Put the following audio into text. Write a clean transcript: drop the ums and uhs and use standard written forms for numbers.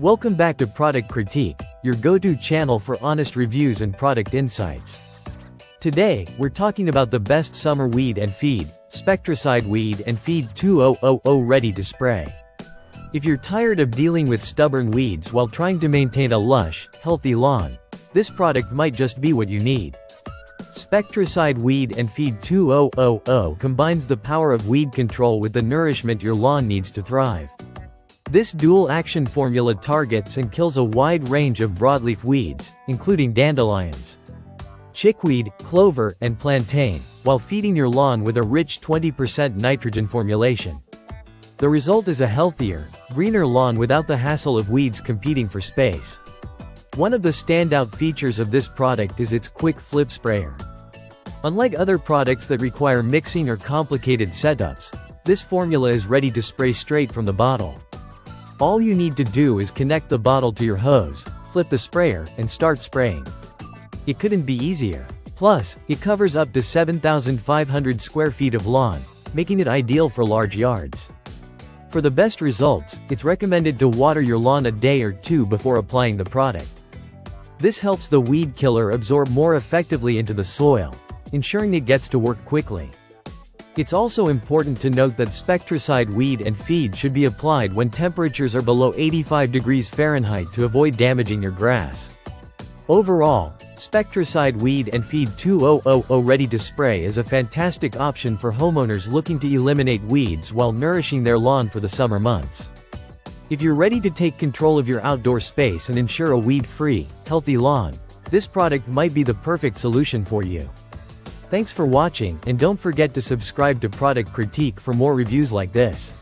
Welcome back to Product Critique, your go-to channel for honest reviews and product insights. Today, we're talking about the best summer weed and feed, Spectracide Weed and Feed 2000 ready to spray. If you're tired of dealing with stubborn weeds while trying to maintain a lush, healthy lawn, this product might just be what you need. Spectracide Weed and Feed 2000 combines the power of weed control with the nourishment your lawn needs to thrive. This dual-action formula targets and kills a wide range of broadleaf weeds, including dandelions, chickweed, clover, and plantain, while feeding your lawn with a rich 20% nitrogen formulation. The result is a healthier, greener lawn without the hassle of weeds competing for space. One of the standout features of this product is its quick flip sprayer. Unlike other products that require mixing or complicated setups, this formula is ready to spray straight from the bottle. All you need to do is connect the bottle to your hose, flip the sprayer, and start spraying. It couldn't be easier. Plus, it covers up to 7,500 square feet of lawn, making it ideal for large yards. For the best results, it's recommended to water your lawn a day or two before applying the product. This helps the weed killer absorb more effectively into the soil, ensuring it gets to work quickly. It's also important to note that Spectracide Weed and Feed should be applied when temperatures are below 85 degrees Fahrenheit to avoid damaging your grass. Overall, Spectracide Weed and Feed 2000 ready to spray is a fantastic option for homeowners looking to eliminate weeds while nourishing their lawn for the summer months. If you're ready to take control of your outdoor space and ensure a weed-free, healthy lawn, this product might be the perfect solution for you. Thanks for watching, and don't forget to subscribe to Product Critique for more reviews like this.